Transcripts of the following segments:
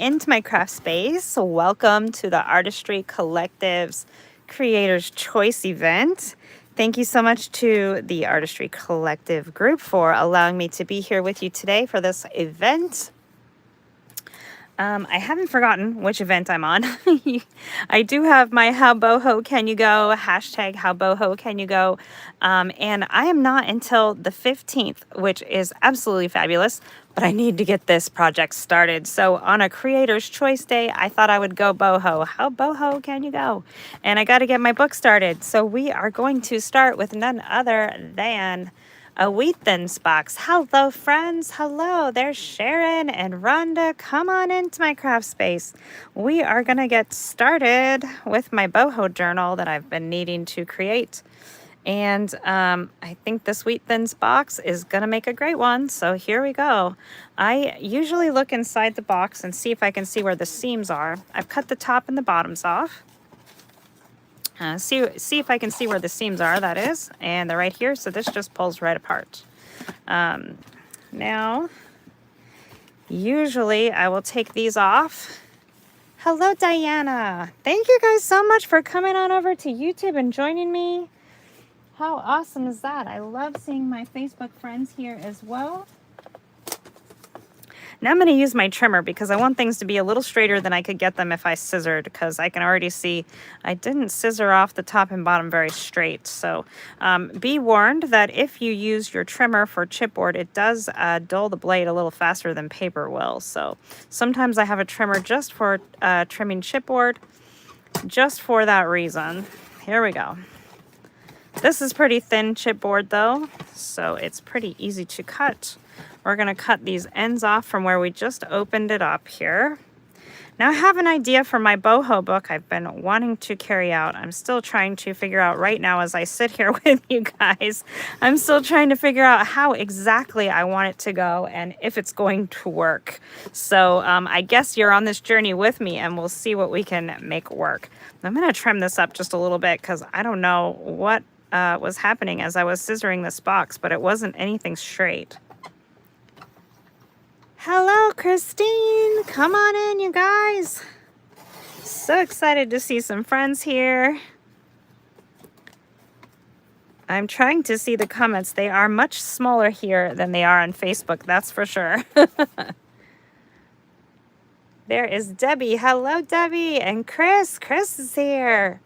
into my craft space. Welcome to the Artistry Collective's Creator's Choice event. Thank you so much to the Artistry Collective group for allowing me to be here with you today for this event. I haven't forgotten which event I'm on. I do have my How Boho Can You Go, hashtag How Boho Can You Go. And I am not until the 15th, which is absolutely fabulous, but I need to get this project started. So on a Creator's Choice Day, I thought I would go boho. How boho can you go? And I got to get my book started. So we are going to start with none other than a Wheat Thins box. Hello, friends. Hello, there's Sharon and Rhonda. Come on into my craft space. We are going to get started with my boho journal that I've been needing to create. And I think this Wheat Thins box is going to make a great one. So here we go. I usually look inside the box and see if I can see where the seams are. I've cut the top and the bottoms off. See if I can see where the seams are, that is. And they're right here, so this just pulls right apart. Now, usually I will take these off. Hello, Diana. Thank you guys so much for coming on over to YouTube and joining me. How awesome is that? I love seeing my Facebook friends here as well. Now I'm going to use my trimmer because I want things to be a little straighter than I could get them if I scissored, because I can already see I didn't scissor off the top and bottom very straight. So be warned that if you use your trimmer for chipboard, it does dull the blade a little faster than paper will. So sometimes I have a trimmer just for trimming chipboard, just for that reason. Here we go. This is pretty thin chipboard though, so it's pretty easy to cut. We're going to cut these ends off from where we just opened it up here. Now I have an idea for my boho book I've been wanting to carry out. I'm still trying to figure out right now as I sit here with you guys. I'm still trying to figure out how exactly I want it to go and if it's going to work. So I guess you're on this journey with me and we'll see what we can make work. I'm going to trim this up just a little bit because I don't know what was happening as I was scissoring this box, but it wasn't anything straight. Hello, Christine. Come on in, you guys. So excited to see some friends here. I'm trying to see the comments. They are much smaller here than they are on Facebook, that's for sure. There is Debbie. Hello, Debbie. And Chris. Chris is here.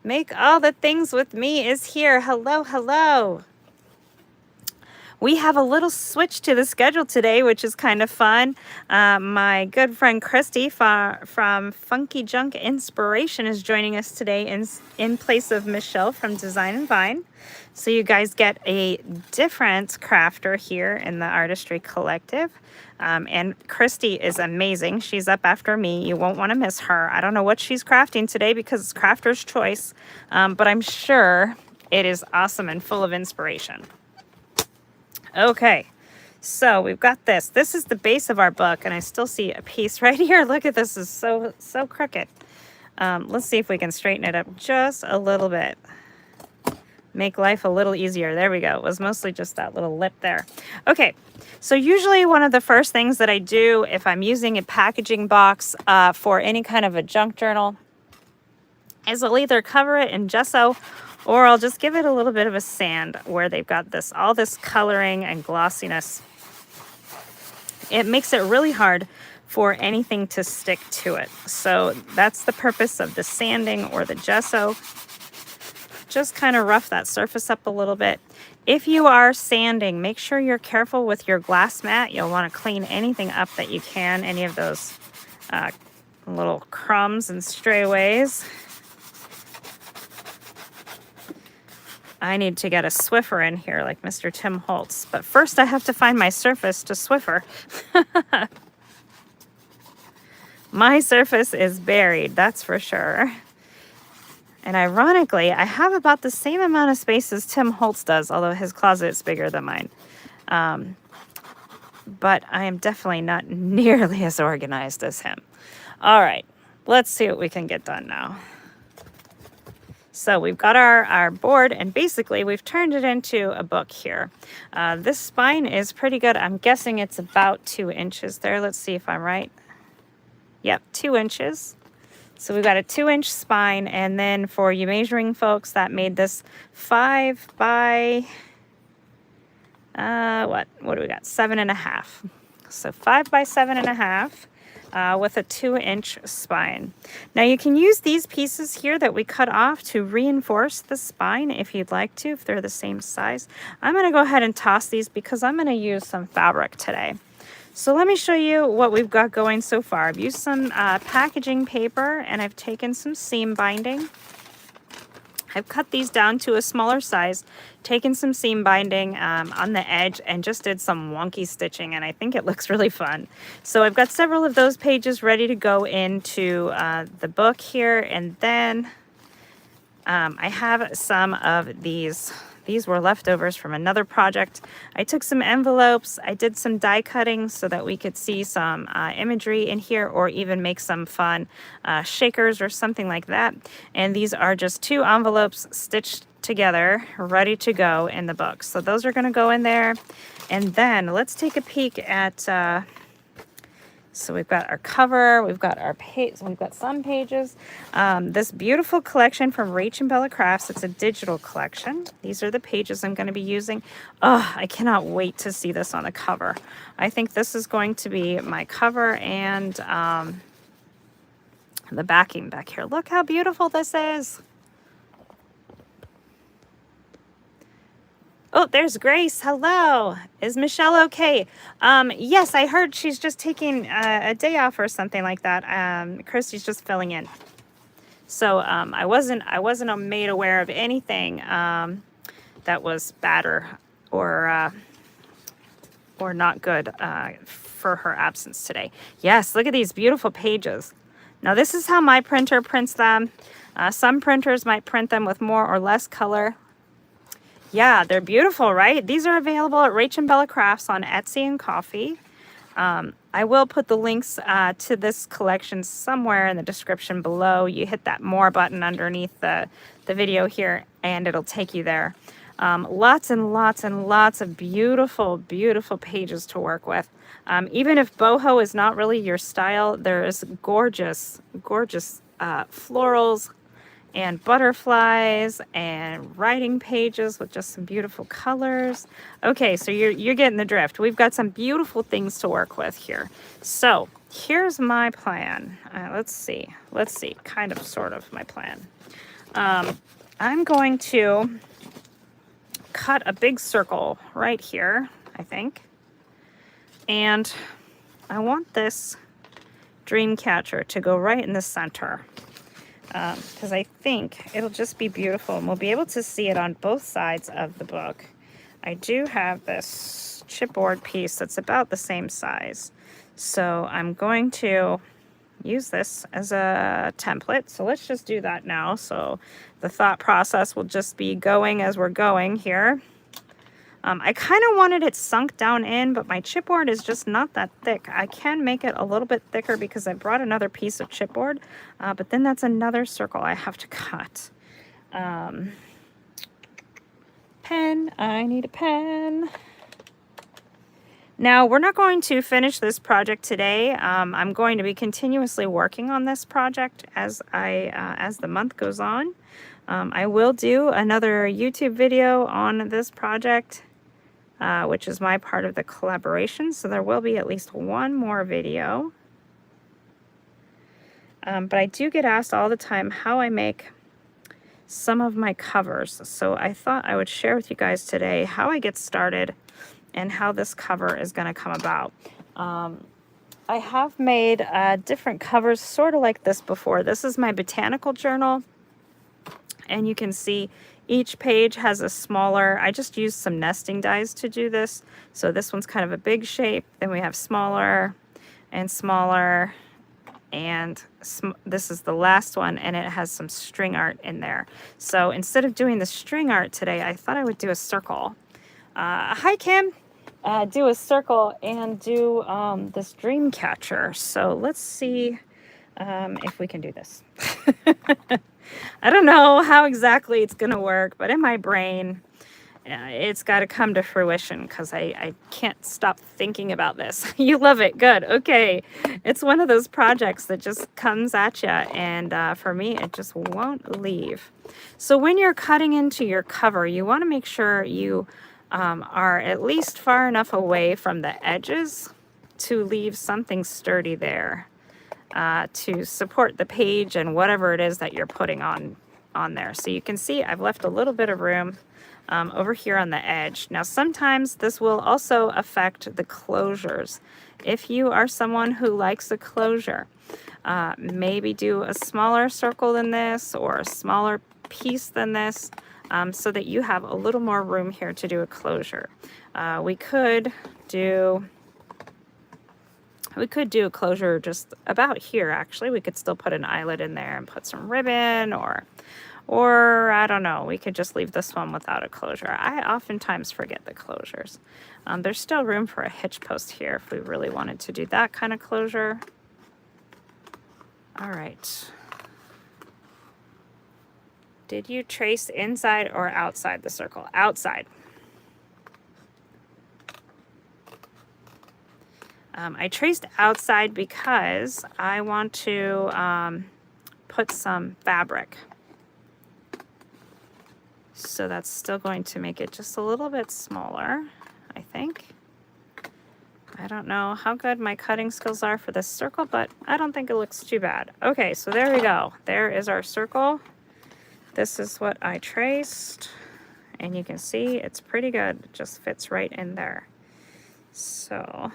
Make all the things with me is here. Hello, hello. We have a little switch to the schedule today, which is kind of fun. My good friend Christy from Funky Junk Inspiration is joining us today in place of Michelle from Design and Vine. So you guys get a different crafter here in the Artistry Collective. And Christy is amazing. She's up after me. You won't want to miss her. I don't know what she's crafting today because it's Crafter's Choice, but I'm sure it is awesome and full of inspiration. Okay, so we've got this. This is the base of our book, and I still see a piece right here. Look at this, it's so crooked. Let's see if we can straighten it up just a little bit. Make life a little easier. There we go. It was mostly just that little lip there. Okay, so usually one of the first things that I do if I'm using a packaging box for any kind of a junk journal is I'll either cover it in gesso or I'll just give it a little bit of a sand where they've got all this coloring and glossiness. It makes it really hard for anything to stick to it. So that's the purpose of the sanding or the gesso. Just kind of rough that surface up a little bit. If you are sanding, make sure you're careful with your glass mat. You'll want to clean anything up that you can, any of those little crumbs and strayaways. I need to get a Swiffer in here like Mr. Tim Holtz. But first I have to find my surface to Swiffer. My surface is buried, that's for sure. And ironically, I have about the same amount of space as Tim Holtz does, although his closet is bigger than mine. But I am definitely not nearly as organized as him. All right, let's see what we can get done now. So we've got our board, and basically we've turned it into a book here. This spine is pretty good. I'm guessing it's about 2 inches there. Let's see if I'm right. Yep, 2 inches. So we've got a 2-inch spine, and then for you measuring folks, that made this 5 by, what do we got? 7.5. So 5 by 7.5 with a 2-inch spine. Now you can use these pieces here that we cut off to reinforce the spine if you'd like to, if they're the same size. I'm going to go ahead and toss these because I'm going to use some fabric today. So let me show you what we've got going so far. I've used some packaging paper, and I've taken some seam binding. I've cut these down to a smaller size, taken some seam binding on the edge, and just did some wonky stitching, and I think it looks really fun. So I've got several of those pages ready to go into the book here, and then I have some of these. These were leftovers from another project. I took some envelopes. I did some die cutting so that we could see some imagery in here, or even make some fun shakers or something like that. And these are just 2 envelopes stitched together, ready to go in the book. So those are going to go in there. And then let's take a peek at... so we've got our cover, we've got our page, we've got some pages. This beautiful collection from Rach and Bella Crafts. It's a digital collection. These are the pages I'm going to be using. Oh, I cannot wait to see this on the cover. I think this is going to be my cover, and the backing back here. Look how beautiful this is. Oh, there's Grace. Hello. Is Michelle okay? Yes, I heard she's just taking a day off or something like that. Christy's just filling in. So I wasn't made aware of anything that was bad or not good for her absence today. Yes, look at these beautiful pages. Now this is how my printer prints them. Some printers might print them with more or less color. Yeah, they're beautiful, right? These are available at Rach and Bella Crafts on Etsy and Coffee. I will put the links to this collection somewhere in the description below. You hit that more button underneath the video here, and it'll take you there. Lots and lots and lots of beautiful, beautiful pages to work with. Even if boho is not really your style, there's gorgeous, gorgeous florals and butterflies and writing pages with just some beautiful colors. Okay, so you're getting the drift. We've got some beautiful things to work with here. So here's my plan. Let's see, kind of, sort of my plan. I'm going to cut a big circle right here, I think. And I want this dream catcher to go right in the center. Because I think it'll just be beautiful, and we'll be able to see it on both sides of the book. I do have this chipboard piece that's about the same size, so I'm going to use this as a template. So let's just do that now. So the thought process will just be going as we're going here. I kind of wanted it sunk down in, but my chipboard is just not that thick. I can make it a little bit thicker because I brought another piece of chipboard, but then that's another circle I have to cut. Pen, I need a pen. Now, we're not going to finish this project today. I'm going to be continuously working on this project as the month goes on. I will do another YouTube video on this project, which is my part of the collaboration. So there will be at least one more video. But I do get asked all the time how I make some of my covers. So I thought I would share with you guys today how I get started and how this cover is going to come about. I have made different covers sort of like this before. This is my botanical journal. And you can see each page has a smaller, I just used some nesting dies to do this. So this one's kind of a big shape. Then we have smaller and smaller. And this is the last one, and it has some string art in there. So instead of doing the string art today, I thought I would do a circle. Hi, Kim. Do a circle and do this dream catcher. So let's see if we can do this. I don't know how exactly it's going to work, but in my brain, it's got to come to fruition because I can't stop thinking about this. You love it. Good. Okay. It's one of those projects that just comes at you. And for me, it just won't leave. So when you're cutting into your cover, you want to make sure you are at least far enough away from the edges to leave something sturdy there to support the page and whatever it is that you're putting on there. So you can see I've left a little bit of room over here on the edge. Now sometimes this will also affect the closures. If you are someone who likes a closure, maybe do a smaller circle than this or a smaller piece than this, so that you have a little more room here to do a closure. We could do a closure just about here. Actually, we could still put an eyelet in there and put some ribbon, or I don't know, we could just leave this one without a closure. I oftentimes forget the closures. There's still room for a hitch post here if we really wanted to do that kind of closure. All right. Did you trace inside or outside the circle? Outside. I traced outside because I want to put some fabric. So that's still going to make it just a little bit smaller, I think. I don't know how good my cutting skills are for this circle, but I don't think it looks too bad. Okay, so there we go. There is our circle. This is what I traced, and you can see it's pretty good. It just fits right in there. So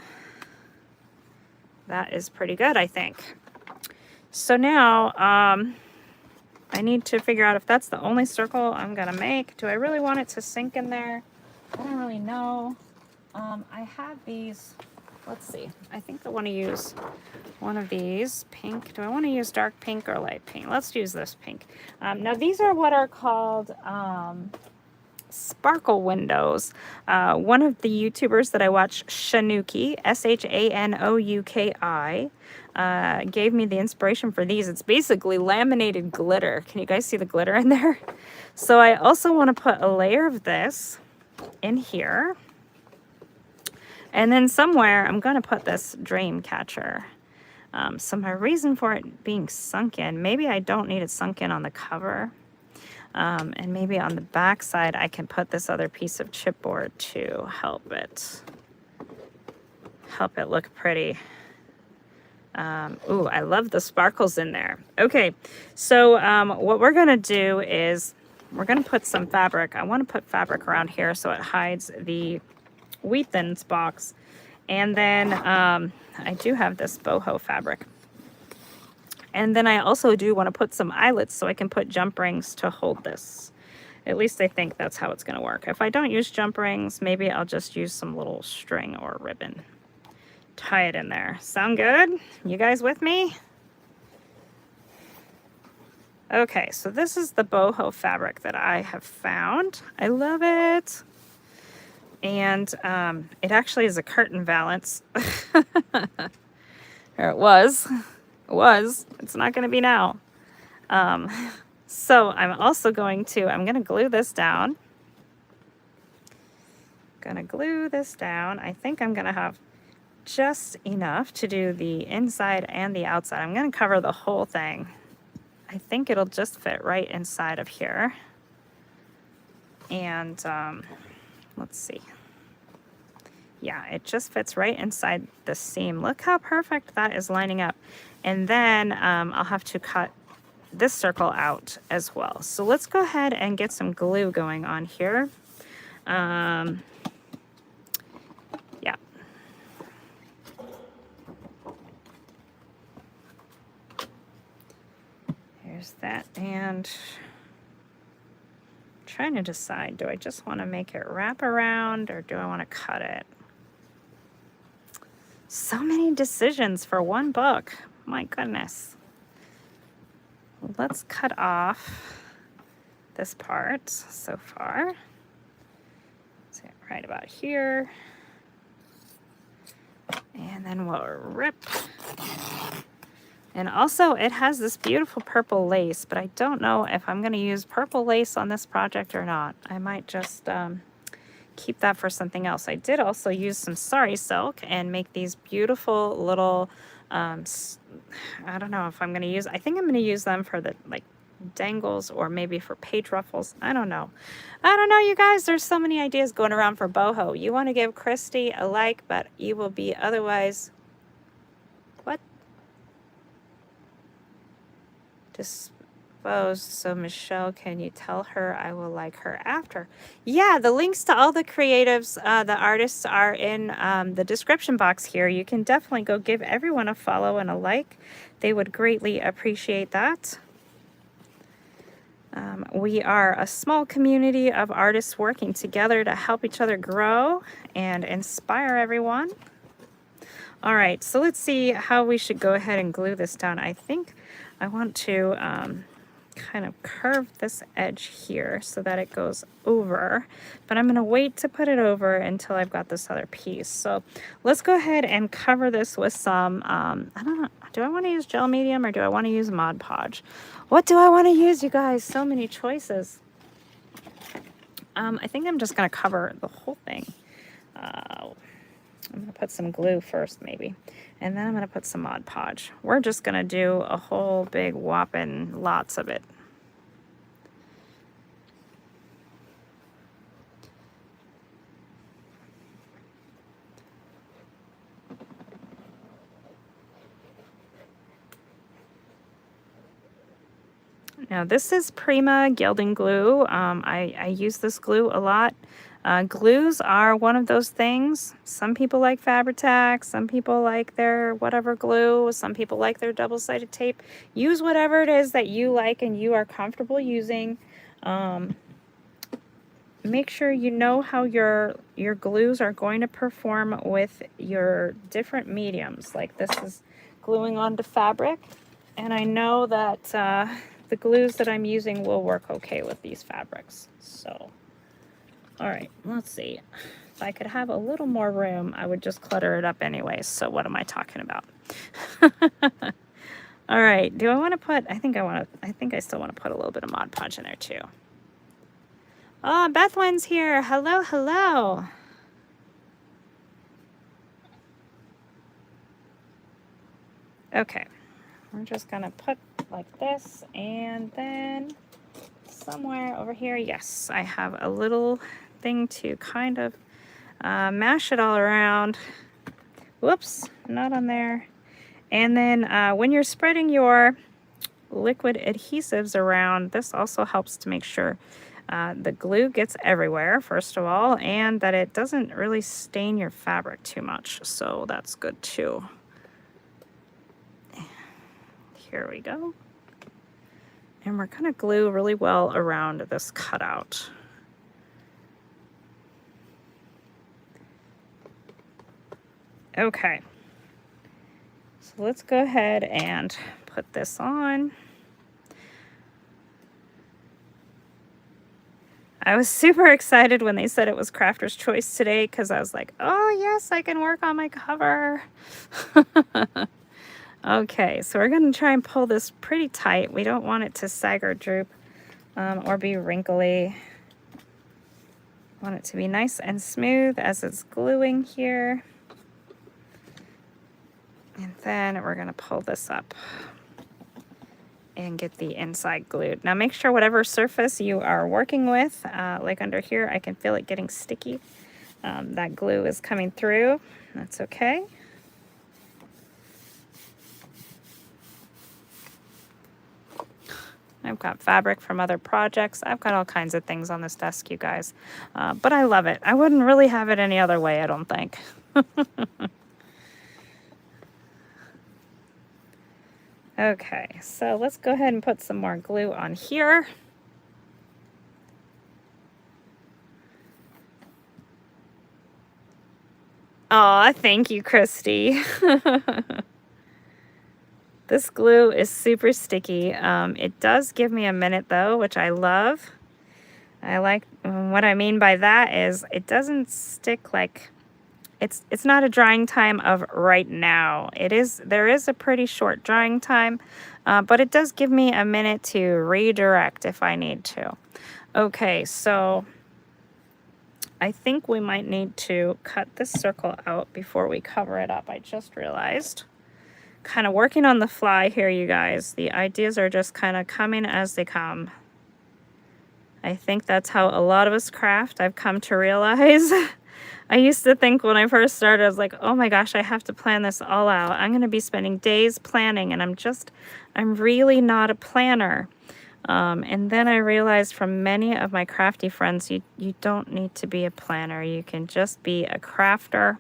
that is pretty good, I think. So now I need to figure out if that's the only circle I'm gonna make. Do I really want it to sink in there? I don't really know. I have these, let's see. I think I want to use one of these pink. Do I want to use dark pink or light pink? Let's use this pink. Now these are what are called sparkle windows. One of the YouTubers that I watch, Shanuki, Shanuki, gave me the inspiration for these. It's basically laminated glitter. Can you guys see the glitter in there? So I also want to put a layer of this in here. And then somewhere I'm going to put this dream catcher. So my reason for it being sunk in, maybe I don't need it sunk in on the cover. And maybe on the back side I can put this other piece of chipboard to help it look pretty. Ooh, I love the sparkles in there. Okay, so what we're gonna do is we're gonna put some fabric. I want to put fabric around here so it hides the wheat thins box. And then I do have this boho fabric. And then I also do want to put some eyelets so I can put jump rings to hold this. At least I think that's how it's going to work. If I don't use jump rings, maybe I'll just use some little string or ribbon. Tie it in there. Sound good? You guys with me? Okay, so this is the boho fabric that I have found. I love it. And it actually is a curtain valance. Or it was. It was. It's not going to be now. So I'm also going to glue this down. Gonna glue this down. I think I'm going to have just enough to do the inside and the outside. I'm going to cover the whole thing. I think it'll just fit right inside of here. And let's see. Yeah, it just fits right inside the seam. Look how perfect that is lining up. And then I'll have to cut this circle out as well. So let's go ahead and get some glue going on here. Yeah. Here's that. And I'm trying to decide, do I just want to make it wrap around or do I want to cut it? So many decisions for one book. My goodness. Let's cut off this part so far. So right about here. And then we'll rip. And also it has this beautiful purple lace, but I don't know if I'm going to use purple lace on this project or not. I might just keep that for something else. I did also use some sari silk and make these beautiful little, I don't know if I'm going to use, I think I'm going to use them for the like dangles or maybe for page ruffles. I don't know. I don't know, you guys. There's so many ideas going around for boho. You want to give Christy a like, but you will be otherwise, what? Disposed. So Michelle, can you tell her I will like her after? Yeah, the links to all the creatives, the artists are in the description box here. You can definitely go give everyone a follow and a like. They would greatly appreciate that. We are a small community of artists working together to help each other grow and inspire everyone. All right, so let's see how we should go ahead and glue this down. I think I want to kind of curve this edge here so that it goes over, but I'm going to wait to put it over until I've got this other piece. So let's go ahead and cover this with some, I don't know, do I want to use gel medium or do I want to use Mod Podge? What do I want to use, you guys? So many choices. I think I'm just going to cover the whole thing. I'm going to put some glue first, maybe. And then I'm going to put some Mod Podge. We're just going to do a whole big whopping lots of it. Now this is Prima Gilding Glue. I use this glue a lot. Glues are one of those things. Some people like Fabri-Tac, some people like their whatever glue, some people like their double-sided tape. Use whatever it is that you like and you are comfortable using. Make sure you know how your glues are going to perform with your different mediums. Like this is gluing onto fabric, and I know that the glues that I'm using will work okay with these fabrics. So, all right, let's see. If I could have a little more room, I would just clutter it up anyways. So what am I talking about? All right, do I want to put, I think I still want to put a little bit of Mod Podge in there too. Oh, Bethwyn's here. Hello, hello. Okay, we're just gonna put like this, and then somewhere over here, yes, I have a little thing to kind of mash it all around. Whoops, not on there. And then when you're spreading your liquid adhesives around, this also helps to make sure the glue gets everywhere, first of all, and that it doesn't really stain your fabric too much. So that's good too. Here we go. And we're going to glue really well around this cutout. Okay. So let's go ahead and put this on. I was super excited when they said it was Crafters Choice today because I was like, oh yes, I can work on my cover. Okay, so we're going to try and pull this pretty tight. We don't want it to sag or droop or be wrinkly. Want it to be nice and smooth as it's gluing here. And then we're going to pull this up and get the inside glued. Now make sure whatever surface you are working with, like under here, I can feel it getting sticky. That glue is coming through. That's okay. I've got fabric from other projects. I've got all kinds of things on this desk, you guys. But I love it. I wouldn't really have it any other way, I don't think. Okay, so let's go ahead and put some more glue on here. Aw, thank you, Christy. This glue is super sticky. It does give me a minute though, which I love. I like, what I mean by that is it doesn't stick like, it's not a drying time of right now. There is a pretty short drying time, but it does give me a minute to redirect if I need to. Okay, so I think we might need to cut this circle out before we cover it up. I just realized. Kind of working on the fly here, you guys. The ideas are just kind of coming as they come. I think that's how a lot of us craft, I've come to realize. I used to think when I first started, I was like, oh my gosh, I have to plan this all out. I'm going to be spending days planning, and I'm really not a planner. And then I realized from many of my crafty friends, you don't need to be a planner. You can just be a crafter.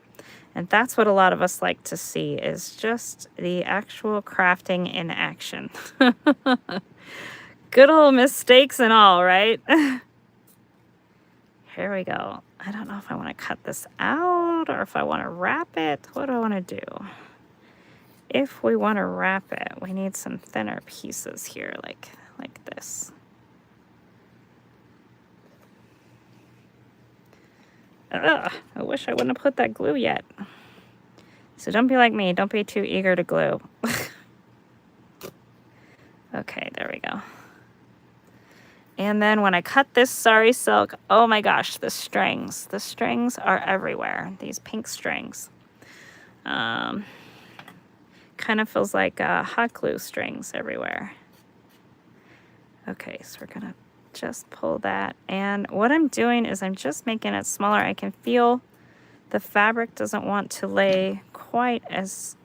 And that's what a lot of us like to see, is just the actual crafting in action. Good old mistakes and all, right? Here we go. I don't know if I want to cut this out or if I want to wrap it. What do I want to do? If we want to wrap it, we need some thinner pieces here, like this. Ugh, I wish I wouldn't have put that glue yet. So don't be like me. Don't be too eager to glue. Okay, there we go. And then when I cut this sari silk, oh my gosh, the strings. The strings are everywhere. These pink strings. Kind of feels like hot glue strings everywhere. Okay, so we're gonna just pull that. And what I'm doing is I'm just making it smaller. I can feel the fabric doesn't want to lay quite as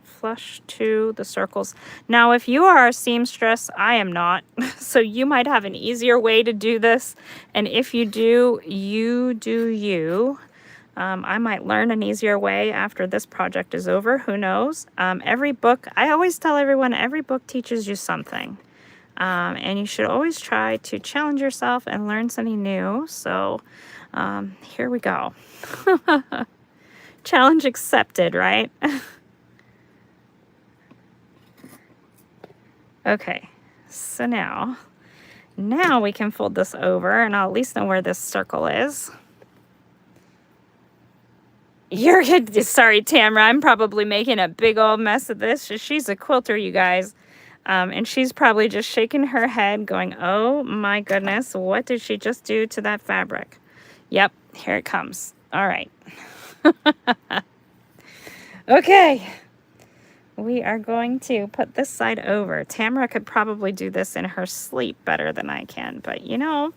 flush to the circles. Now, if you are a seamstress, I am not. So you might have an easier way to do this. And if you do, you do you. I might learn an easier way after this project is over. Who knows? Every book, I always tell everyone, every book teaches you something. And you should always try to challenge yourself and learn something new. So here we go. Challenge accepted, right? Okay, so now we can fold this over, and I'll at least know where this circle is. You're good. Sorry, Tamara, I'm probably making a big old mess of this. She's a quilter, you guys. And she's probably just shaking her head going, oh my goodness, what did she just do to that fabric? Yep, here it comes. All right. Okay. We are going to put this side over. Tamara could probably do this in her sleep better than I can. But, you know,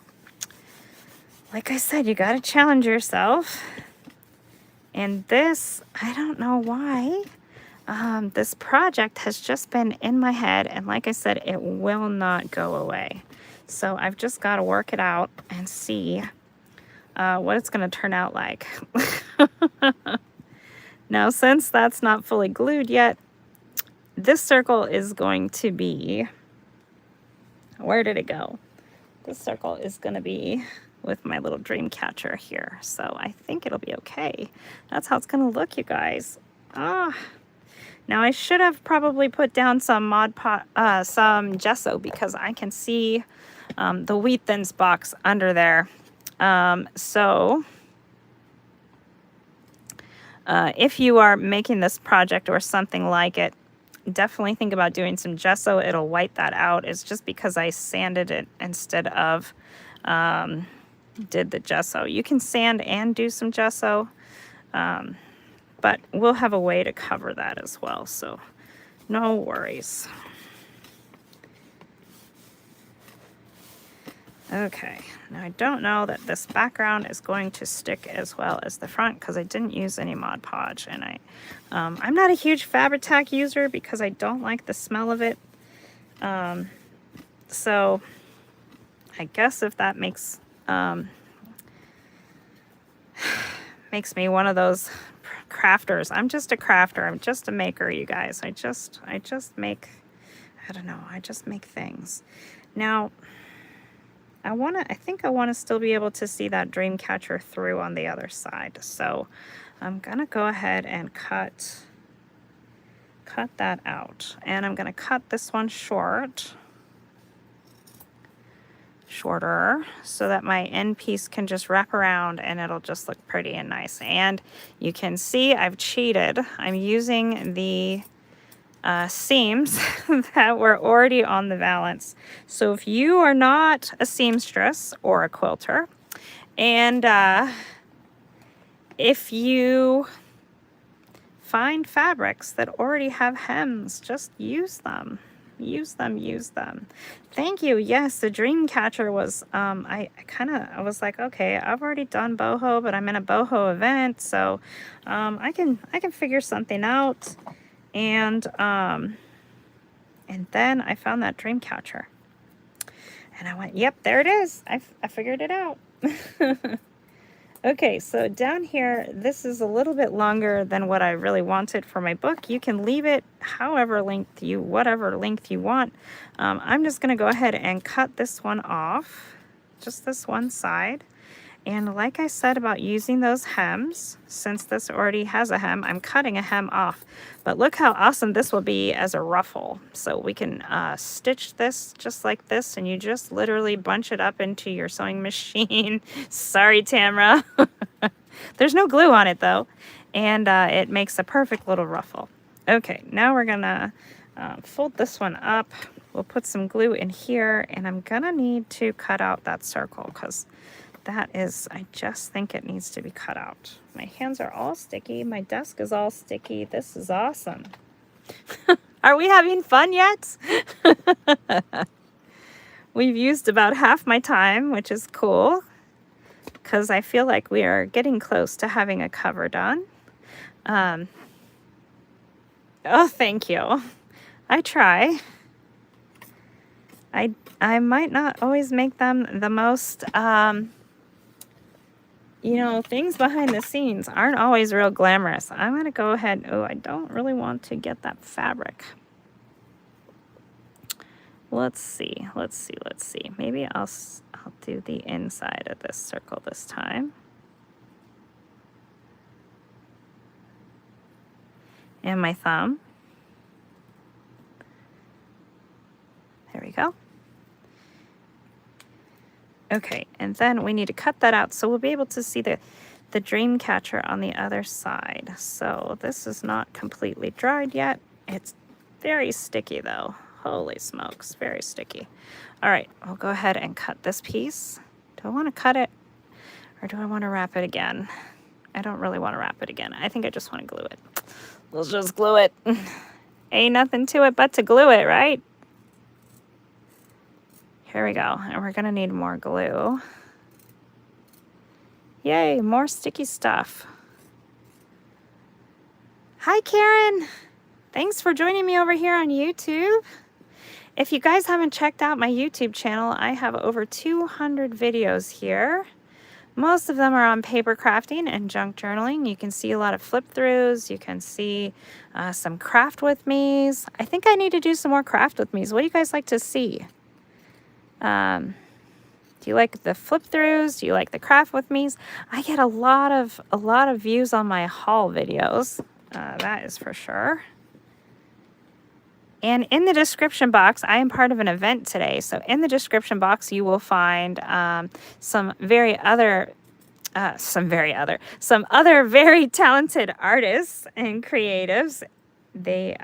like I said, you got to challenge yourself. And this, I don't know why. This project has just been in my head. And like I said, it will not go away. So I've just got to work it out and see what it's going to turn out like. Now, since that's not fully glued yet, this circle is going to be, where did it go? This circle is going to be with my little dream catcher here. So I think it'll be okay. That's how it's going to look, you guys. Now I should have probably put down some some gesso, because I can see the Wheat Thins box under there. If you are making this project or something like it, definitely think about doing some gesso. It'll white that out. It's just because I sanded it instead of did the gesso. You can sand and do some gesso, but we'll have a way to cover that as well, so no worries. Okay, now I don't know that this background is going to stick as well as the front because I didn't use any Mod Podge, and I'm not a huge Fabri-Tac user because I don't like the smell of it. So I guess if that makes me one of those crafters. I'm just a crafter. I'm just a maker, you guys. I just make, I don't know, I just make things. Now, I think I want to still be able to see that dream catcher through on the other side. So I'm going to go ahead and cut that out. And I'm going to cut this one shorter so that my end piece can just wrap around and it'll just look pretty and nice. And you can see I've cheated. I'm using the seams that were already on the valance. So if you are not a seamstress or a quilter And if you find fabrics that already have hems, just use them. Use them, use them. Thank you. Yes, the dream catcher was, I was like, okay, I've already done boho, but I'm in a boho event, so I can figure something out. And then I found that dream catcher. And I went, yep, there it is. I figured it out. Okay, so down here, this is a little bit longer than what I really wanted for my book. You can leave it whatever length you want. I'm just going to go ahead and cut this one off, just this one side. And like I said about using those hems, since this already has a hem, I'm cutting a hem off. But look how awesome this will be as a ruffle. So we can stitch this just like this, and you just literally bunch it up into your sewing machine. Sorry, Tamra. There's no glue on it though. And it makes a perfect little ruffle. Okay, now we're gonna fold this one up. We'll put some glue in here, and I'm gonna need to cut out that circle because that is, I just think it needs to be cut out. My hands are all sticky. My desk is all sticky. This is awesome. Are we having fun yet? We've used about half my time, which is cool, because I feel like we are getting close to having a cover done. Oh, thank you. I try. I might not always make them the most... you know, things behind the scenes aren't always real glamorous. I'm going to go ahead. Oh, I don't really want to get that fabric. Let's see. Maybe I'll do the inside of this circle this time. And my thumb. There we go. Okay, and then we need to cut that out so we'll be able to see the dream catcher on the other side. So this is not completely dried yet. It's very sticky though. Holy smokes, very sticky. All right, I'll go ahead and cut this piece. Do I want to cut it or do I want to wrap it again? I don't really want to wrap it again. I think I just want to glue it. Let's just glue it. Ain't nothing to it but to glue it, right? Here we go, and we're gonna need more glue. Yay, more sticky stuff. Hi, Karen. Thanks for joining me over here on YouTube. If you guys haven't checked out my YouTube channel, I have over 200 videos here. Most of them are on paper crafting and junk journaling. You can see a lot of flip throughs. You can see some craft with me's. I think I need to do some more craft with me's. What do you guys like to see? Do you like the flip throughs? Do you like the craft with me's? I get a lot of views on my haul videos. That is for sure. And in the description box, I am part of an event today. So in the description box, you will find some other very talented artists and creatives. They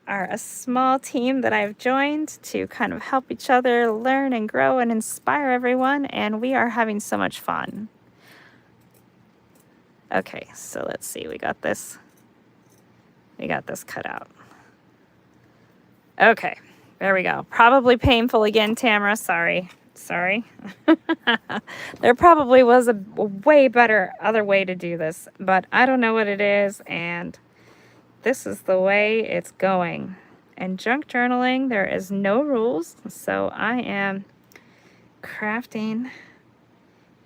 are a small team that I've joined to kind of help each other learn and grow and inspire everyone, and we are having so much fun. Okay, so let's see, we got this cut out. Okay, there we go. Probably painful again, Tamara, sorry. There probably was a way better other way to do this, but I don't know what it is, and this is the way it's going. And junk journaling, there is no rules. So I am crafting,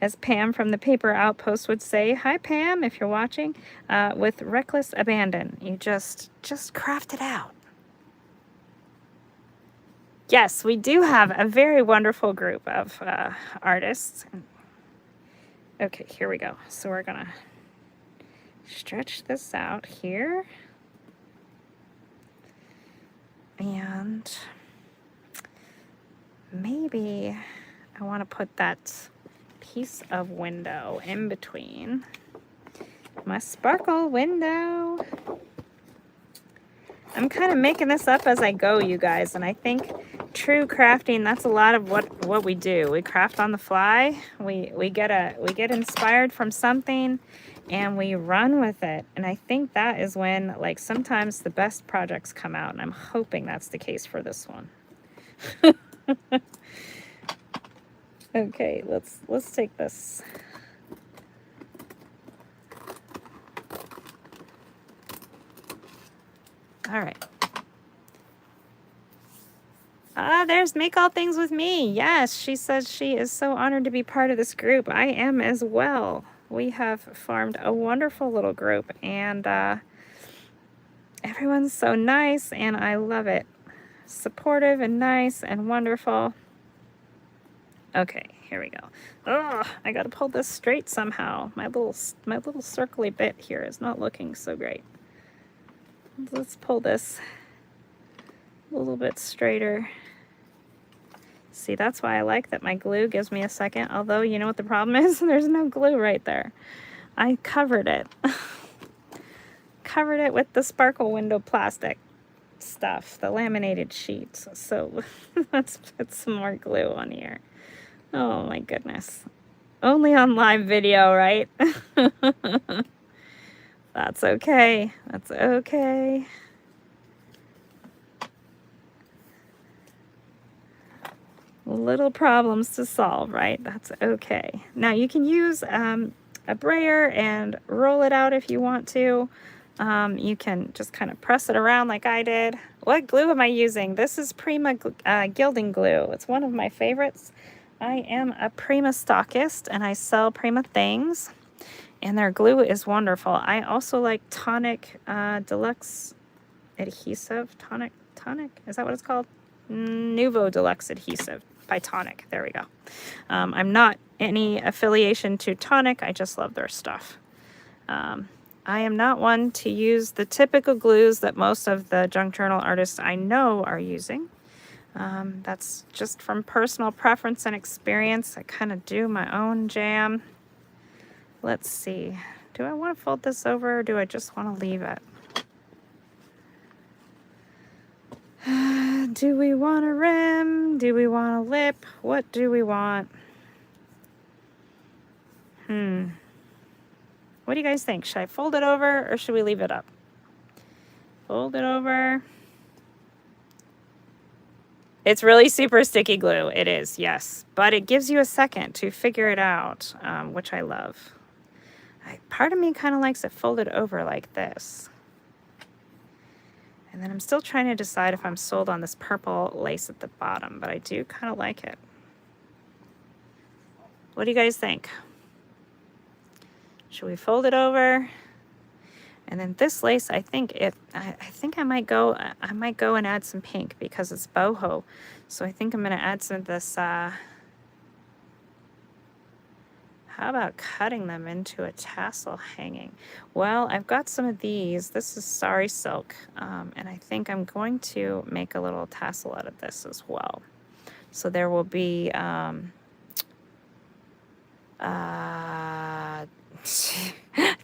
as Pam from the Paper Outpost would say. Hi, Pam, if you're watching. With reckless abandon. You just craft it out. Yes, we do have a very wonderful group of artists. Okay, here we go. So we're gonna stretch this out here. And maybe I want to put that piece of window in between my sparkle window. I'm kind of making this up as I go, you guys, and I think true crafting, that's a lot of what we do. We craft on the fly. We get inspired from something and we run with it. And I think that is when, like, sometimes the best projects come out, and I'm hoping that's the case for this one. Okay, let's take this. All right. Ah, there's Make All Things With Me. Yes, she says she is so honored to be part of this group. I am as well. We have formed a wonderful little group, and everyone's so nice, and I love it. Supportive and nice and wonderful. Okay, here we go. Oh, I gotta pull this straight somehow. My little circly bit here is not looking so great. Let's pull this a little bit straighter. See, that's why I like that my glue gives me a second. Although, you know what the problem is? There's no glue right there. I covered it. Covered it with the sparkle window plastic stuff, the laminated sheets. So let's put some more glue on here. Oh my goodness. Only on live video, right? That's okay. That's okay. Little problems to solve, right? That's okay. Now you can use a brayer and roll it out if you want to. You can just kind of press it around like I did. What glue am I using? This is Prima Gilding Glue. It's one of my favorites. I am a Prima stockist and I sell Prima things, and their glue is wonderful. I also like Tonic Deluxe Adhesive. Tonic, is that what it's called? Nouveau Deluxe Adhesive by Tonic. There we go. I'm not any affiliation to Tonic. I just love their stuff. I am not one to use the typical glues that most of the junk journal artists I know are using. That's just from personal preference and experience. I kind of do my own jam. Let's see. Do I want to fold this over, or do I just want to leave it? Do we want a rim? Do we want a lip? What do we want? What do you guys think? Should I fold it over or should we leave it up? Fold it over. It's really super sticky glue. It is, yes. But it gives you a second to figure it out, which I love. Part of me kind of likes it folded over like this. And then I'm still trying to decide if I'm sold on this purple lace at the bottom, but I do kind of like it. What do you guys think? Should we fold it over? And then this lace, I think I might go and add some pink because it's boho. So I think I'm going to add some of this, how about cutting them into a tassel hanging? Well, I've got some of these. This is sari silk, and I think I'm going to make a little tassel out of this as well. So there will be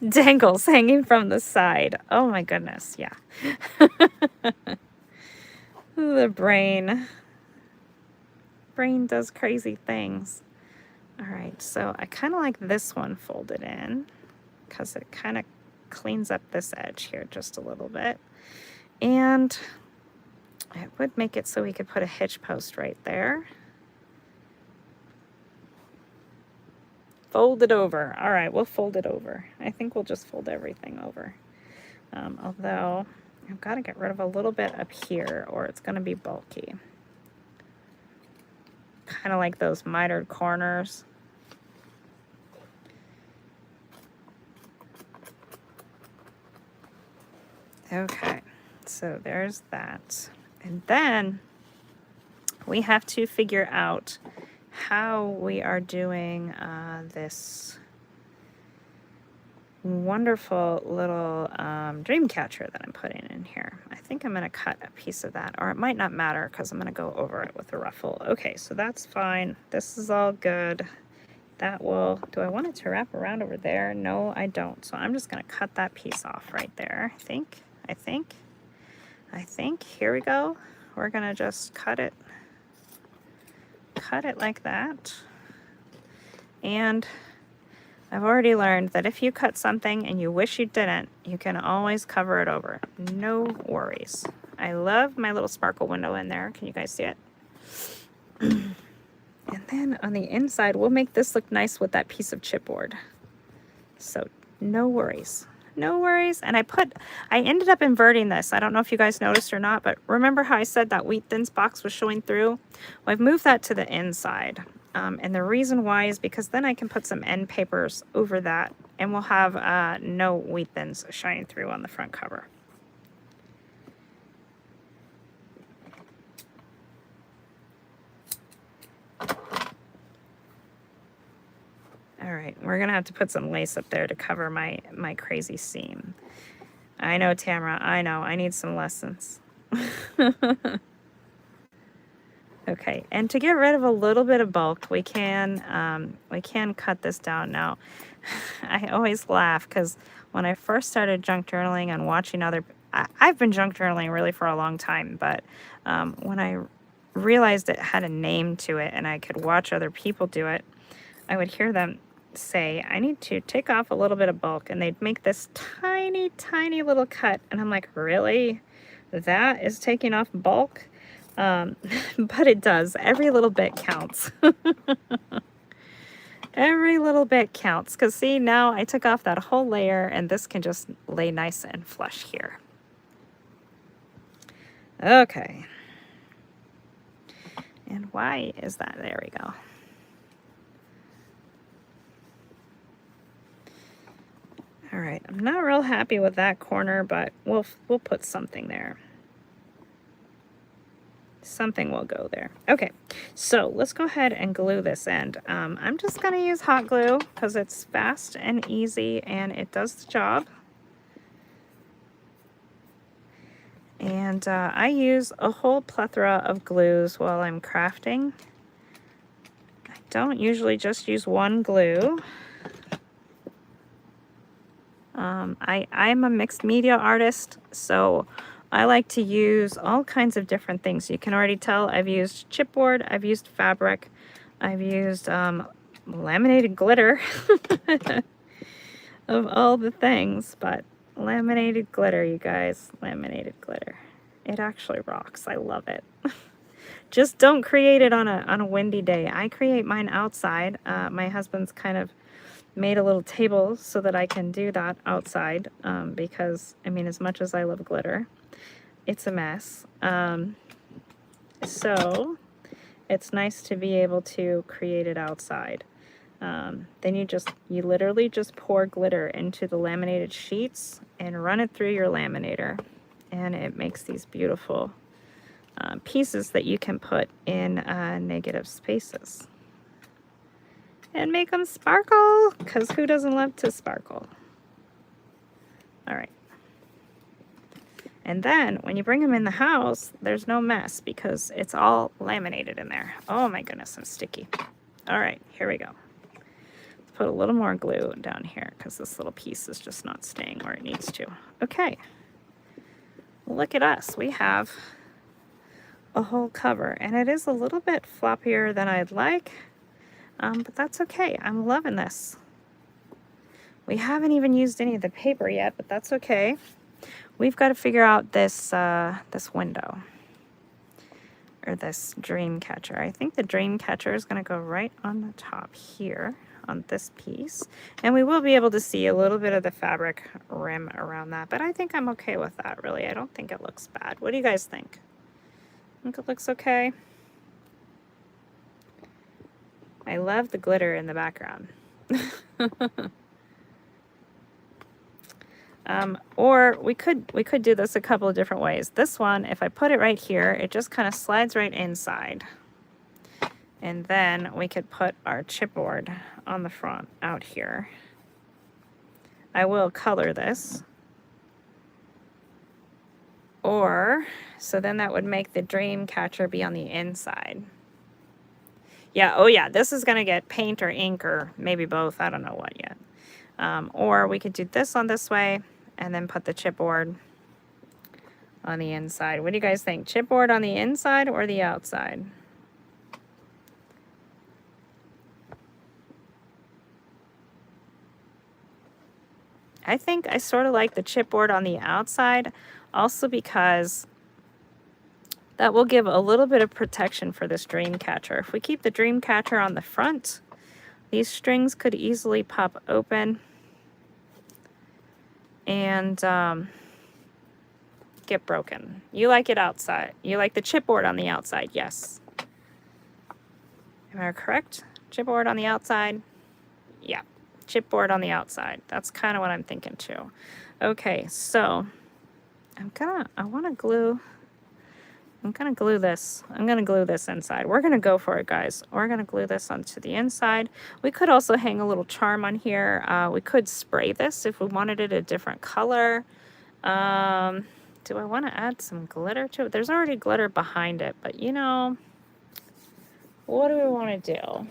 dangles hanging from the side. Oh my goodness, yeah. The brain does crazy things. All right, so I kind of like this one folded in because it kind of cleans up this edge here just a little bit. And it would make it so we could put a hitch post right there. Fold it over. All right, we'll fold it over. I think we'll just fold everything over. Although I've got to get rid of a little bit up here or it's going to be bulky. Kind of like those mitered corners. Okay, so there's that. And then we have to figure out how we are doing this wonderful little dream catcher that I'm putting in here. I think I'm going to cut a piece of that, or it might not matter because I'm going to go over it with a ruffle. Okay, so that's fine. This is all good. That will, do I want it to wrap around over there? No, I don't. So I'm just going to cut that piece off right there, I think. I think, here we go. We're gonna just cut it like that. And I've already learned that if you cut something and you wish you didn't, you can always cover it over. No worries. I love my little sparkle window in there. Can you guys see it? And then on the inside, we'll make this look nice with that piece of chipboard. So no worries. No worries. And I ended up inverting this. I don't know if you guys noticed or not, but remember how I said that wheat thins box was showing through? Well, I've moved that to the inside. And the reason why is because then I can put some end papers over that and we'll have no wheat thins shining through on the front cover. All right, we're gonna have to put some lace up there to cover my crazy seam. I know, Tamara, I know, I need some lessons. Okay, and to get rid of a little bit of bulk, we can cut this down. Now, I always laugh because when I first started junk journaling and watching I've been junk journaling really for a long time, but when I realized it had a name to it and I could watch other people do it, I would hear them say, I need to take off a little bit of bulk, and they'd make this tiny, tiny little cut, and I'm like, really? That is taking off bulk? But it does. Every little bit counts. Every little bit counts, because see, now I took off that whole layer, and this can just lay nice and flush here. Okay. And why is that? There we go. All right, I'm not real happy with that corner, but we'll put something there. Something will go there. Okay, so let's go ahead and glue this end. I'm just gonna use hot glue because it's fast and easy and it does the job. And I use a whole plethora of glues while I'm crafting. I don't usually just use one glue. I'm a mixed media artist, so I like to use all kinds of different things. You can already tell I've used chipboard, I've used fabric, I've used laminated glitter of all the things, but laminated glitter, you guys, laminated glitter. It actually rocks. I love it. Just don't create it on a windy day. I create mine outside. My husband's kind of made a little table so that I can do that outside because, I mean, as much as I love glitter, it's a mess. So it's nice to be able to create it outside. Then you literally just pour glitter into the laminated sheets and run it through your laminator, and it makes these beautiful pieces that you can put in negative spaces and make them sparkle, because who doesn't love to sparkle? All right. And then when you bring them in the house, there's no mess because it's all laminated in there. Oh my goodness, I'm sticky. All right, here we go. Let's put a little more glue down here because this little piece is just not staying where it needs to. Okay. Look at us. We have a whole cover, and it is a little bit floppier than I'd like. But that's okay. I'm loving this. We haven't even used any of the paper yet, but that's okay. We've got to figure out this this window, or this dream catcher. I think the dream catcher is going to go right on the top here on this piece, and we will be able to see a little bit of the fabric rim around that, but I think I'm okay with that, really. I don't think it looks bad. What do you guys think? Think it looks okay? I love the glitter in the background. Or we could do this a couple of different ways. This one, if I put it right here, it just kind of slides right inside. And then we could put our chipboard on the front out here. I will color this. Or, so then that would make the dream catcher be on the inside. Yeah, oh yeah, this is going to get paint or ink or maybe both. I don't know what yet. Or we could do this on this way and then put the chipboard on the inside. What do you guys think? Chipboard on the inside or the outside? I think I sort of like the chipboard on the outside, also because that will give a little bit of protection for this dream catcher. If we keep the dream catcher on the front, these strings could easily pop open and get broken. You like it outside. You like the chipboard on the outside, yes. Am I correct? Chipboard on the outside? Yeah, chipboard on the outside. That's kind of what I'm thinking too. Okay, so I'm gonna glue this. I'm gonna glue this inside. We're gonna go for it, guys. We're gonna glue this onto the inside. We could also hang a little charm on here. We could spray this if we wanted it a different color. Do I want to add some glitter to it? There's already glitter behind it, but you know, what do we want to do?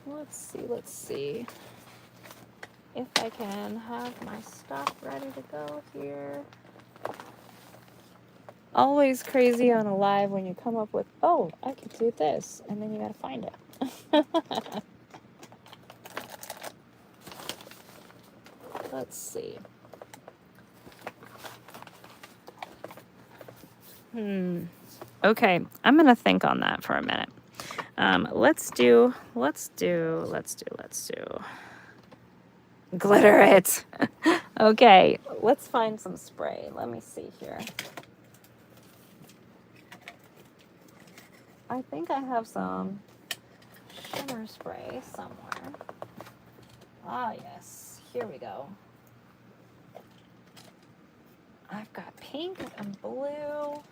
Let's see if I can have my stuff ready to go here. Always crazy on a live when you come up with, oh, I could do this, and then you gotta find it. Let's see. Okay, I'm gonna think on that for a minute. Let's do glitter it. Okay, let's find some spray. Let me see here. I think I have some shimmer spray somewhere. Ah, yes. Here we go. I've got pink and blue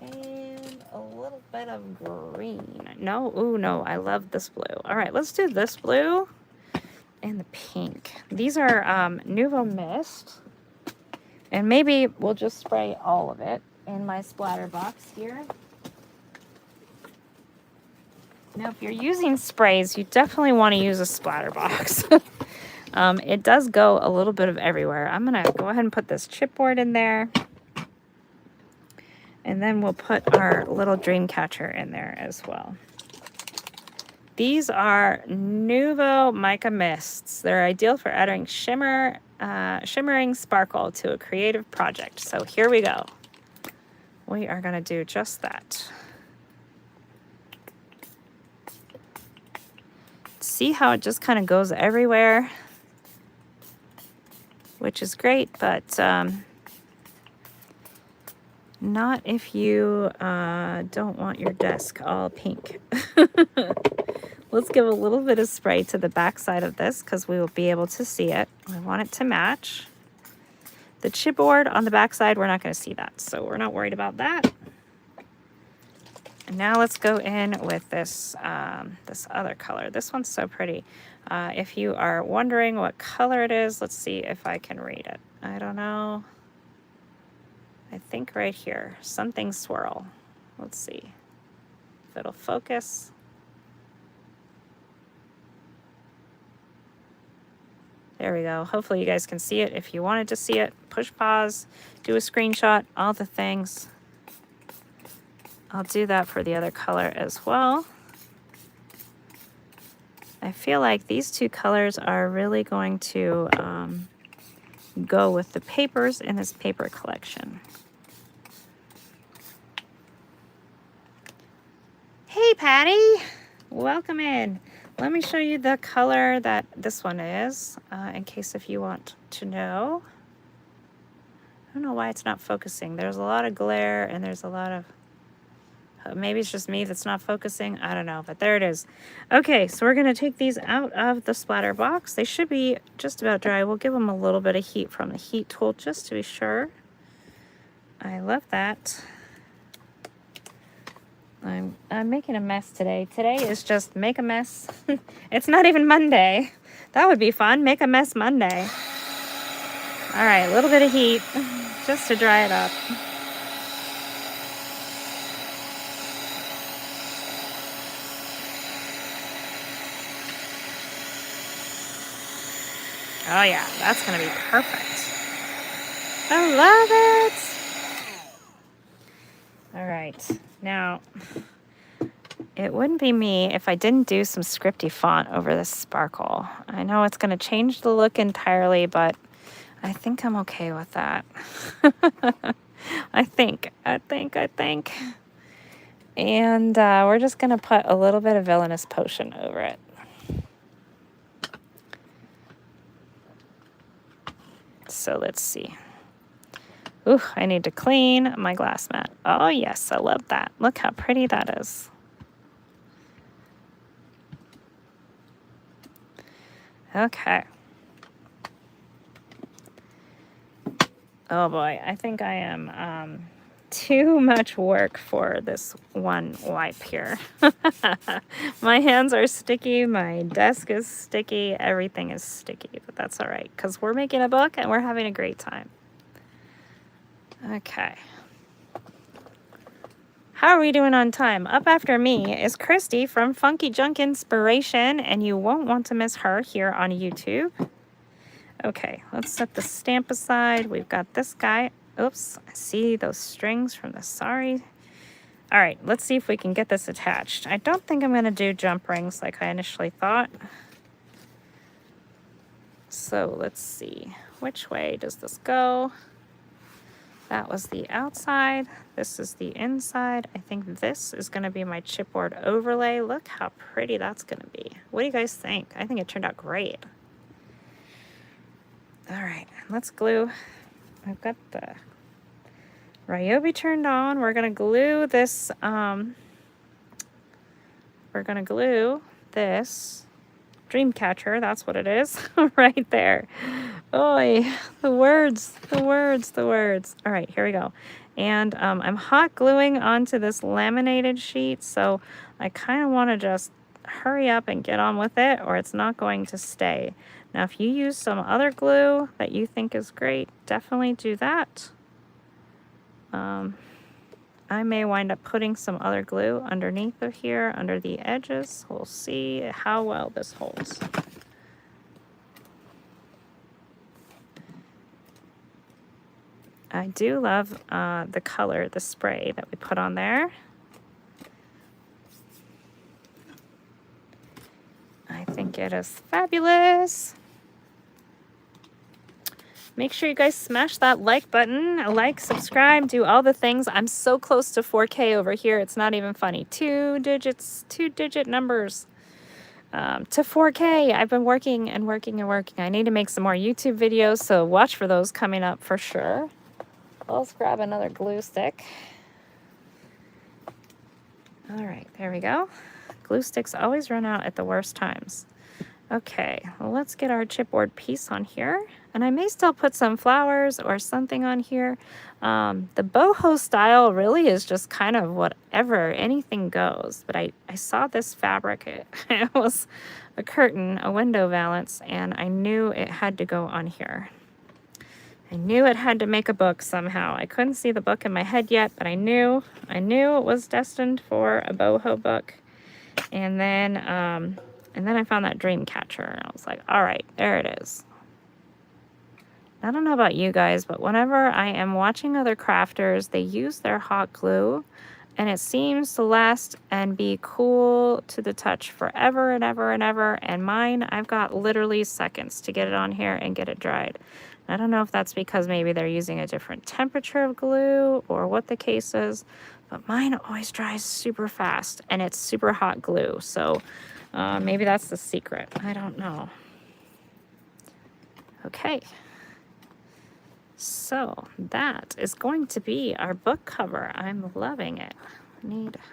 and a little bit of green. No, ooh, no, I love this blue. All right, let's do this blue and the pink. These are Nouveau Mist. And maybe we'll just spray all of it in my splatter box here. Now, if you're using sprays, you definitely want to use a splatter box. It does go a little bit of everywhere. I'm going to go ahead and put this chipboard in there. And then we'll put our little dream catcher in there as well. These are Nouveau Mica Mists. They're ideal for adding shimmering sparkle to a creative project. So here we go. We are going to do just that. See how it just kind of goes everywhere, which is great, but not if you don't want your desk all pink. Let's give a little bit of spray to the back side of this because we will be able to see it. We want it to match. The chipboard on the back side, we're not going to see that, so we're not worried about that. And now let's go in with this this other color. This one's so pretty. If you are wondering what color it is, let's see if I can read it. I don't know. I think right here, something swirl. Let's see if it'll focus. There we go. Hopefully you guys can see it. If you wanted to see it, push pause, do a screenshot, all the things. I'll do that for the other color as well. I feel like these two colors are really going to go with the papers in this paper collection. Hey, Patty. Welcome in. Let me show you the color that this one is, in case if you want to know. I don't know why it's not focusing. There's a lot of glare and there's a lot of... maybe it's just me that's not focusing. I don't know, but there it is. Okay, so we're going to take these out of the splatter box. They should be just about dry. We'll give them a little bit of heat from the heat tool just to be sure. I love that. I'm making a mess today. Today is just make a mess. It's not even Monday. That would be fun. Make a mess Monday. All right, a little bit of heat just to dry it up. Oh yeah, that's gonna be perfect. I love it. All right. Now, it wouldn't be me if I didn't do some scripty font over this sparkle. I know it's going to change the look entirely, but I think I'm okay with that. I think. And we're just going to put a little bit of Villainous Potion over it. So let's see. Ooh, I need to clean my glass mat. Oh yes, I love that. Look how pretty that is. Okay. Oh boy, I think I am too much work for this one wipe here. My hands are sticky, my desk is sticky, everything is sticky, but that's all right because we're making a book and we're having a great time. Okay. How are we doing on time? Up after me is Christy from Funky Junk Inspiration, and you won't want to miss her here on YouTube. Okay, let's set the stamp aside. We've got this guy. Oops, I see those strings from the sari. All right, let's see if we can get this attached. I don't think I'm going to do jump rings like I initially thought. So let's see. Which way does this go? That was the outside. This is the inside. I think this is going to be my chipboard overlay. Look how pretty that's going to be. What do you guys think? I think it turned out great. All right, let's glue. I've got the Ryobi turned on. We're going to glue this. We're going to glue this Dreamcatcher. That's what it is right there. Oy, the words. All right, here we go. And I'm hot gluing onto this laminated sheet, so I kind of want to just hurry up and get on with it, or it's not going to stay. Now, if you use some other glue that you think is great, definitely do that. I may wind up putting some other glue underneath of here, under the edges. We'll see how well this holds. I do love the color, the spray that we put on there. I think it is fabulous. Make sure you guys smash that like button, like, subscribe, do all the things. I'm so close to 4K over here. It's not even funny. Two-digit numbers to 4K. I've been working and working. I need to make some more YouTube videos, so watch for those coming up for sure. Let's grab another glue stick. All right, there we go. Glue sticks always run out at the worst times. Okay, well, let's get our chipboard piece on here. And I may still put some flowers or something on here. The boho style really is just kind of whatever, anything goes. But I saw this fabric, it was a curtain, a window valance, and I knew it had to go on here. I knew it had to make a book somehow. I couldn't see the book in my head yet, but I knew it was destined for a boho book. And then I found that Dreamcatcher, and I was like, all right, there it is. I don't know about you guys, but whenever I am watching other crafters, they use their hot glue, and it seems to last and be cool to the touch forever and ever and ever. And mine, I've got literally seconds to get it on here and get it dried. I don't know if that's because maybe they're using a different temperature of glue or what the case is, but mine always dries super fast, and it's super hot glue. So maybe that's the secret. I don't know. Okay. So that is going to be our book cover. I'm loving it.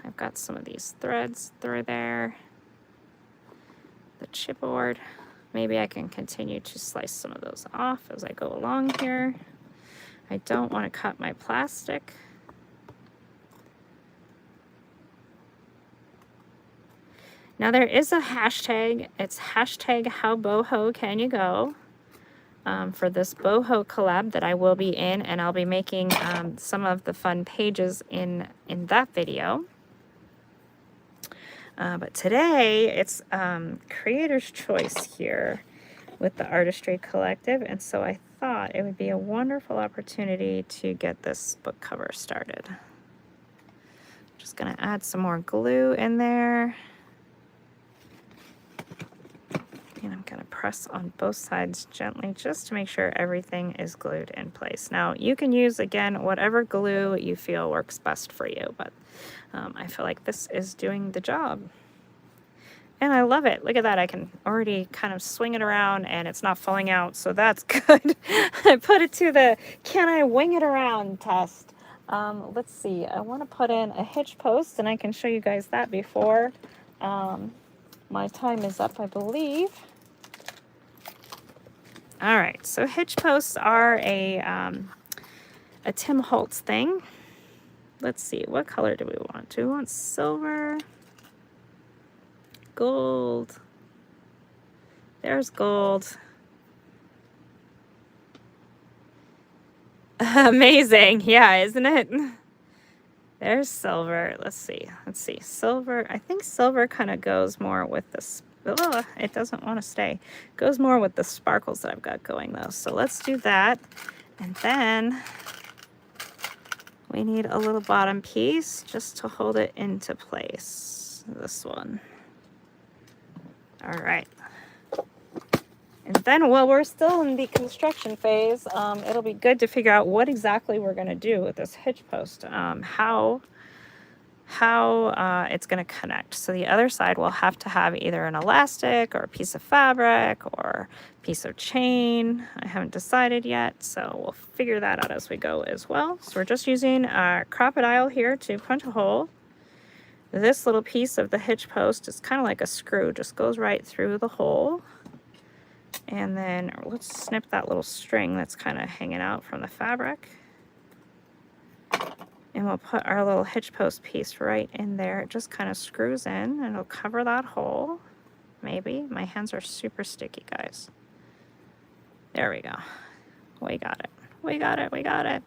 I've got some of these threads through there. The chipboard. Maybe I can continue to slice some of those off as I go along here. I don't want to cut my plastic. Now there is a hashtag. It's hashtag how boho can you go. For this boho collab that I will be in, and I'll be making some of the fun pages in that video. But today it's Creator's Choice here with the Artistry Collective, and so I thought it would be a wonderful opportunity to get this book cover started. Just going to add some more glue in there. And I'm going to press on both sides gently just to make sure everything is glued in place. Now, you can use, again, whatever glue you feel works best for you, but I feel like this is doing the job. And I love it. Look at that. I can already kind of swing it around and it's not falling out, so that's good. I put it to the can I wing it around test. Let's see. I want to put in a hitch post, and I can show you guys that before my time is up, I believe. All right, so hitch posts are a Tim Holtz thing. Let's see, what color do we want? Do we want silver? Gold. There's gold. Amazing, yeah, isn't it? There's silver. Let's see. Silver. I think silver kind of goes more with this. Oh, it doesn't want to stay. Goes more with the sparkles that I've got going though. So let's do that. And then we need a little bottom piece just to hold it into place. This one. All right. And then while we're still in the construction phase, it'll be good to figure out what exactly we're going to do with this hitch post, how it's going to connect. So the other side will have to have either an elastic or a piece of fabric or a piece of chain. I haven't decided yet, so we'll figure that out as we go as well. So we're just using a crocodile here to punch a hole. This little piece of the hitch post is kind of like a screw, just goes right through the hole. And then let's snip that little string that's kind of hanging out from the fabric. And we'll put our little hitch post piece right in there. It just kind of screws in and it'll cover that hole. Maybe. My hands are super sticky, guys. There we go. We got it. We got it. We got it.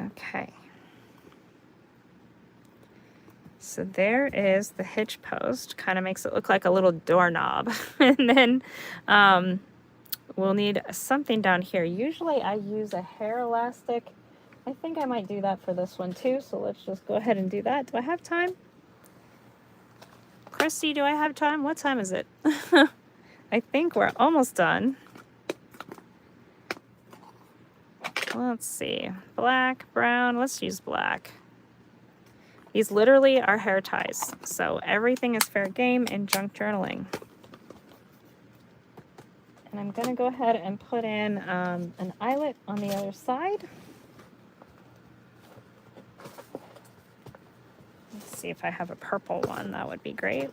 Okay. So there is the hitch post. Kind of makes it look like a little doorknob. And then we'll need something down here. Usually I use a hair elastic. I think I might do that for this one too. So let's just go ahead and do that. Do I have time? Christy, do I have time? What time is it? I think we're almost done. Let's see. Black, brown. Let's use black. These literally are hair ties, so everything is fair game in junk journaling. And I'm going to go ahead and put in an eyelet on the other side. Let's see if I have a purple one. That would be great.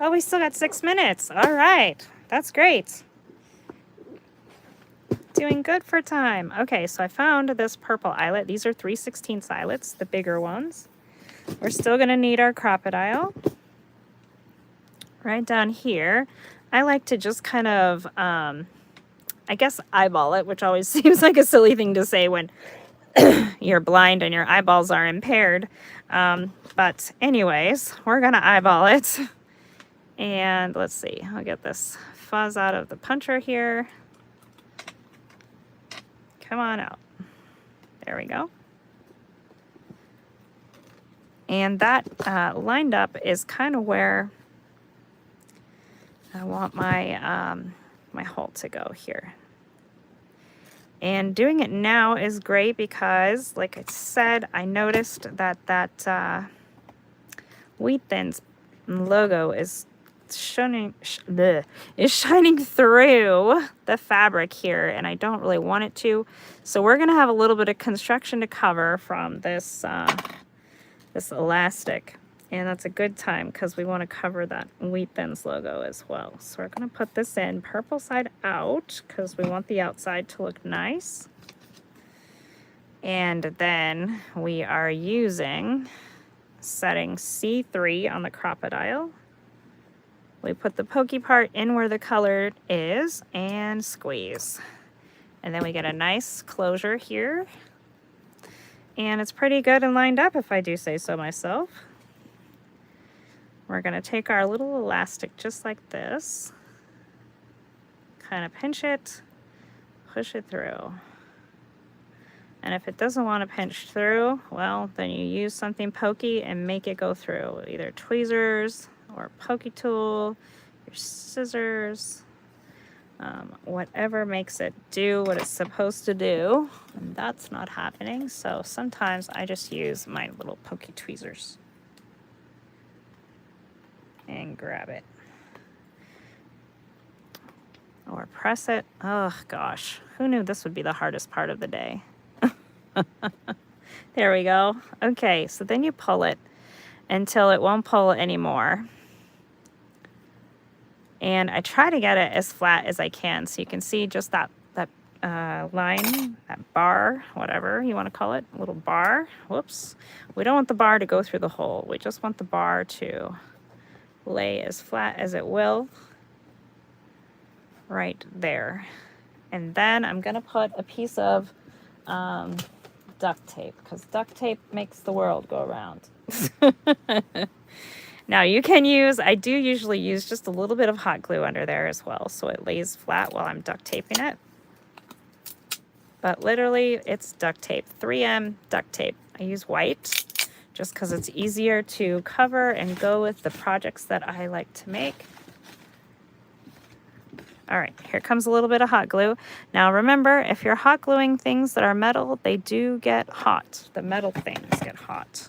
Oh, we still got 6 minutes. All right. That's great. Doing good for time. Okay, so I found this purple eyelet. These are 3/16 eyelets, the bigger ones. We're still going to need our crocodile. Right down here. I like to just kind of, I guess, eyeball it, which always seems like a silly thing to say when you're blind and your eyeballs are impaired. But anyways, we're going to eyeball it. And let's see, I'll get this fuzz out of the puncher here. Come on out. There we go. And that lined up is kind of where I want my my hole to go here. And doing it now is great because, like I said, I noticed that that Wheat Thins logo is shining through the fabric here, and I don't really want it to. So we're gonna have a little bit of construction to cover from this this elastic, and that's a good time because we want to cover that Wheat Thins logo as well. So we're gonna put this in purple side out because we want the outside to look nice. And then we are using setting C3 on the crocodile. We put the pokey part in where the color is and squeeze. And then we get a nice closure here. And it's pretty good and lined up, if I do say so myself. We're going to take our little elastic just like this, kind of pinch it, push it through. And if it doesn't want to pinch through, well, then you use something pokey and make it go through. Either tweezers or pokey tool, your scissors, whatever makes it do what it's supposed to do. And that's not happening, so sometimes I just use my little pokey tweezers and grab it. Or press it. Oh gosh, who knew this would be the hardest part of the day? There we go. Okay, so then you pull it until it won't pull anymore. And I try to get it as flat as I can so you can see just that line, that bar, whatever you want to call it, a little bar. Whoops. We don't want the bar to go through the hole. We just want the bar to lay as flat as it will right there. And then I'm going to put a piece of duct tape, because duct tape makes the world go around. Now you can use, I do usually use just a little bit of hot glue under there as well, so it lays flat while I'm duct taping it. But literally it's duct tape, 3M duct tape. I use white just because it's easier to cover and go with the projects that I like to make. All right, here comes a little bit of hot glue. Now remember, if you're hot gluing things that are metal, they do get hot. The metal things get hot.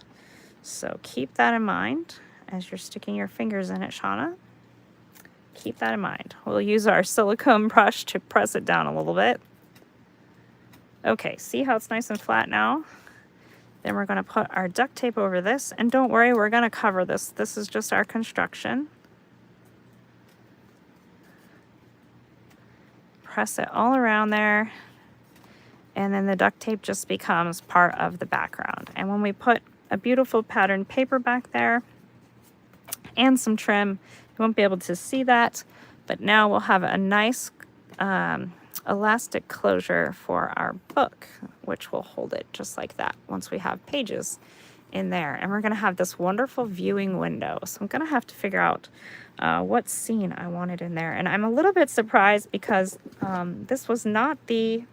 So keep that in mind as you're sticking your fingers in it, Shauna. Keep that in mind. We'll use our silicone brush to press it down a little bit. Okay, see how it's nice and flat now? Then we're gonna put our duct tape over this, and don't worry, we're gonna cover this. This is just our construction. Press it all around there, and then the duct tape just becomes part of the background. And when we put a beautiful patterned paper back there and some trim, you won't be able to see that, but now we'll have a nice elastic closure for our book, which will hold it just like that once we have pages in there. And we're going to have this wonderful viewing window. So I'm going to have to figure out what scene I wanted in there. And I'm a little bit surprised because this was not the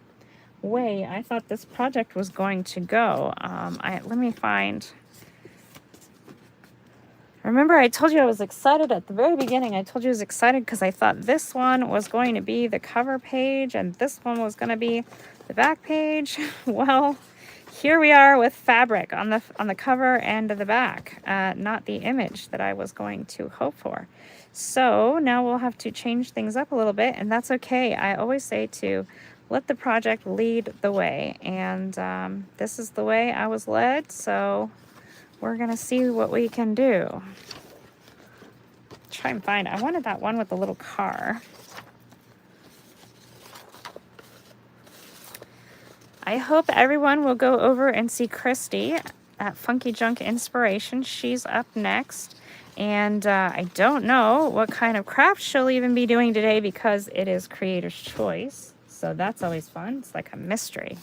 way I thought this project was going to go. Let me find... Remember, I told you I was excited at the very beginning. I told you I was excited because I thought this one was going to be the cover page and this one was going to be the back page. Well, here we are with fabric on the cover and the back, not the image that I was going to hope for. So now we'll have to change things up a little bit, and that's okay. I always say to let the project lead the way, and this is the way I was led, so we're gonna see what we can do. Try and find, I wanted that one with the little car. I hope everyone will go over and see Christy at Funky Junk Inspiration. She's up next. And I don't know what kind of craft she'll even be doing today because it is Creator's Choice. So that's always fun. It's like a mystery.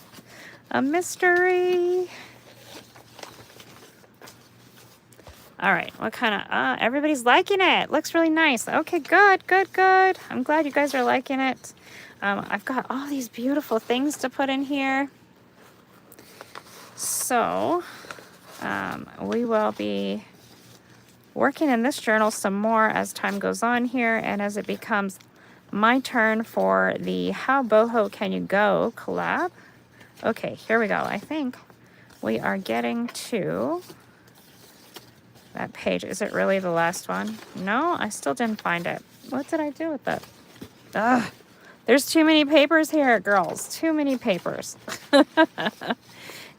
A mystery. All right, what kind of, everybody's liking it. Looks really nice. Okay, good, good, good. I'm glad you guys are liking it. I've got all these beautiful things to put in here. So, we will be working in this journal some more as time goes on here and as it becomes my turn for the How Boho Can You Go collab. Okay, here we go. I think we are getting to that page. Is it really the last one? No, I still didn't find it. What did I do with it? Ugh, there's too many papers here, girls. Too many papers.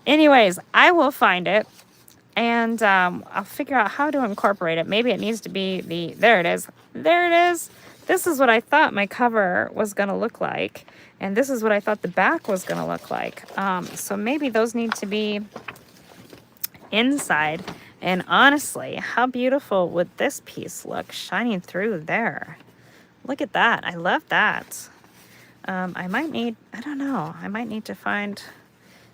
Anyways, I will find it. And I'll figure out how to incorporate it. Maybe it needs to be the... There it is. There it is. This is what I thought my cover was going to look like. And this is what I thought the back was going to look like. So maybe those need to be inside. And honestly, how beautiful would this piece look shining through there? Look at that. I love that. I might need, I don't know, I might need to find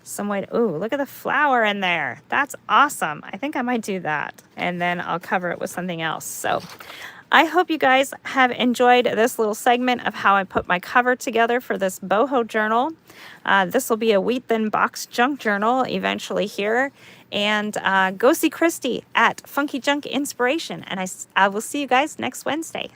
some way to, ooh, look at the flower in there. That's awesome. I think I might do that. And then I'll cover it with something else. So I hope you guys have enjoyed this little segment of how I put my cover together for this boho journal. This will be a Wheat Thin Box junk journal eventually here. And go see Christy at Funky Junk Inspiration. And I will see you guys next Wednesday.